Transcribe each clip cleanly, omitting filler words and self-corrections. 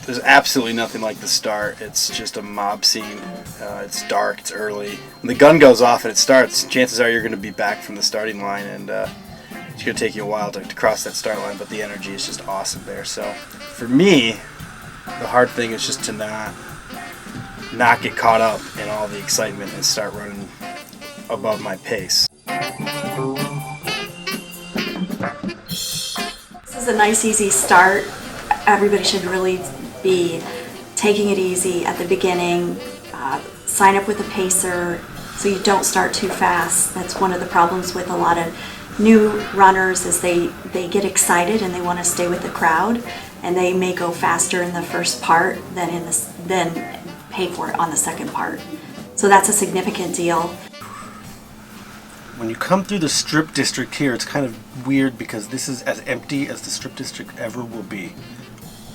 There's absolutely nothing like the start. It's just a mob scene. It's dark, it's early. When the gun goes off and it starts, chances are you're going to be back from the starting line, and it's going to take you a while to cross that start line, but the energy is just awesome there. So for me, the hard thing is just to not get caught up in all the excitement and start running above my pace. This is a nice, easy start. Everybody should really be taking it easy at the beginning. Sign up with a pacer so you don't start too fast. That's one of the problems with a lot of new runners is they get excited and they want to stay with the crowd, and they may go faster in the first part than pay for it on the second part. So that's a significant deal. When you come through the Strip District here, it's kind of weird because this is as empty as the Strip District ever will be.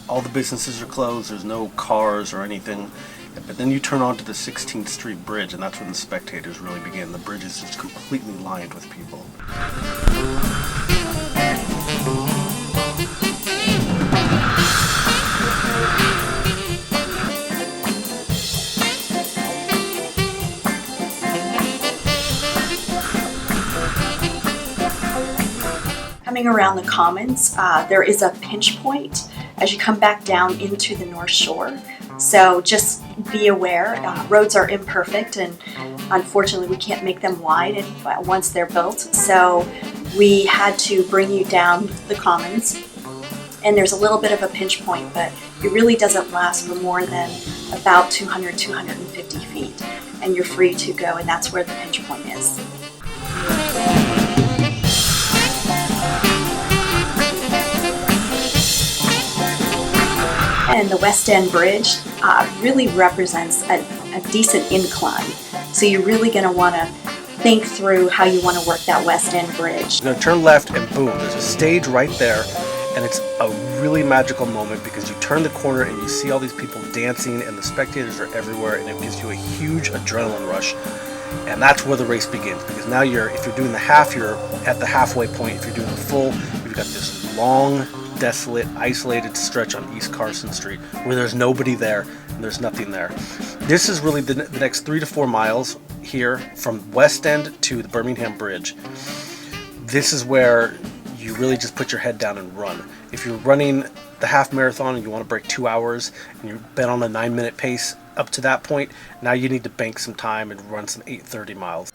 All the businesses are closed, there's no cars or anything. But then you turn onto the 16th Street Bridge, and that's when the spectators really begin. The bridge is just completely lined with people. Coming around the Commons, there is a pinch point as you come back down into the North Shore. So just be aware, roads are imperfect, and unfortunately we can't make them wide once they're built. So we had to bring you down the Commons, and there's a little bit of a pinch point, but it really doesn't last for more than about 250 feet, and you're free to go, and that's where the pinch point is. And the West End Bridge really represents a decent incline. So you're really going to want to think through how you want to work that West End Bridge. You're going to turn left and boom, there's a stage right there, and it's a really magical moment because you turn the corner and you see all these people dancing and the spectators are everywhere, and it gives you a huge adrenaline rush. And that's where the race begins, because now if you're doing the half, you're at the halfway point. If you're doing the full, you've got this long, desolate, isolated stretch on East Carson Street where there's nobody there and there's nothing there. This is really the next 3 to 4 miles here from West End to the Birmingham Bridge. This is where you really just put your head down and run. If you're running the half marathon and you want to break 2 hours and you've been on a 9-minute pace up to that point, now you need to bank some time and run some 8:30 miles.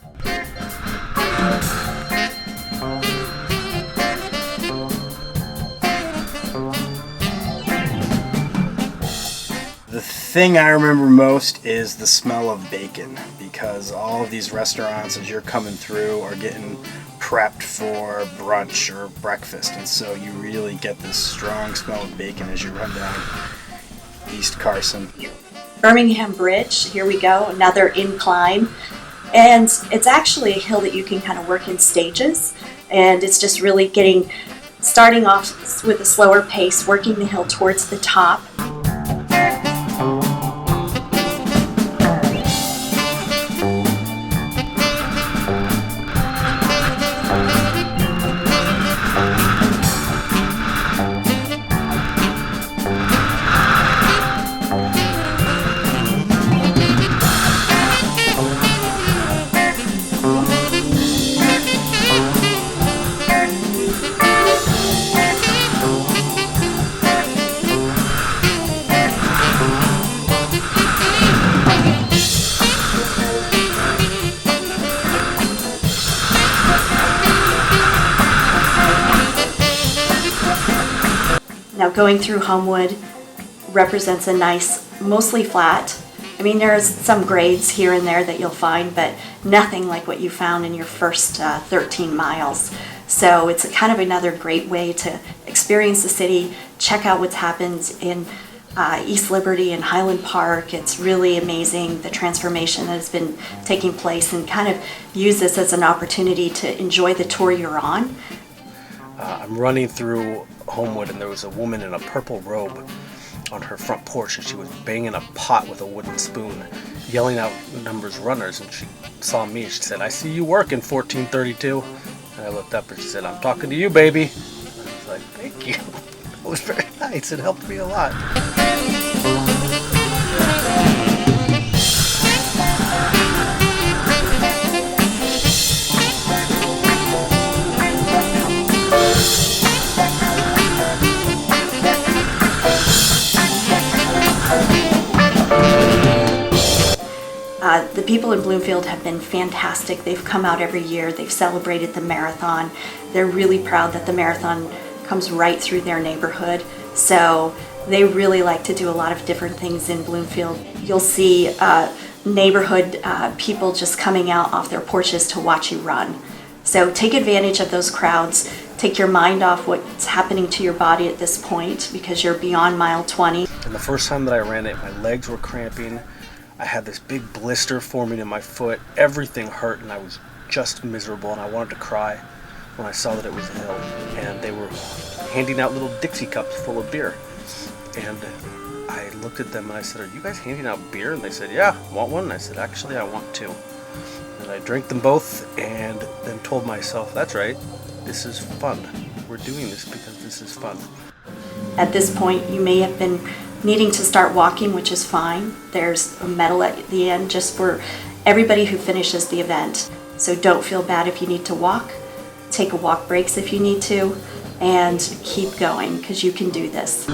The thing I remember most is the smell of bacon, because all of these restaurants as you're coming through are getting prepped for brunch or breakfast, and so you really get this strong smell of bacon as you run down East Carson. Birmingham Bridge, here we go, another incline. And it's actually a hill that you can kind of work in stages, and it's just really starting off with a slower pace, working the hill towards the top. Now going through Homewood represents a nice, mostly flat. I mean, there's some grades here and there that you'll find, but nothing like what you found in your first 13 miles. So it's kind of another great way to experience the city, check out what's happened in East Liberty and Highland Park. It's really amazing, the transformation that has been taking place, and kind of use this as an opportunity to enjoy the tour you're on. I'm running through Homewood, and there was a woman in a purple robe on her front porch, and she was banging a pot with a wooden spoon, yelling out numbers runners, and she saw me. She said, "I see you working 14:32." And I looked up and she said, "I'm talking to you, baby." And I was like, "Thank you." It was very nice. It helped me a lot. the people in Bloomfield have been fantastic. They've come out every year. They've celebrated the marathon. They're really proud that the marathon comes right through their neighborhood. So they really like to do a lot of different things in Bloomfield. You'll see neighborhood people just coming out off their porches to watch you run. So take advantage of those crowds. Take your mind off what's happening to your body at this point because you're beyond mile 20. And the first time that I ran it, my legs were cramping. I had this big blister forming in my foot. Everything hurt and I was just miserable and I wanted to cry when I saw that it was a hill. And they were handing out little Dixie cups full of beer. And I looked at them and I said, "Are you guys handing out beer?" And they said, "Yeah, want one?" And I said, "Actually, I want two." And I drank them both and then told myself, that's right, this is fun. We're doing this because this is fun. At this point, you may have been needing to start walking, which is fine. There's a medal at the end just for everybody who finishes the event. So don't feel bad if you need to walk. Take a walk breaks if you need to, and keep going because you can do this.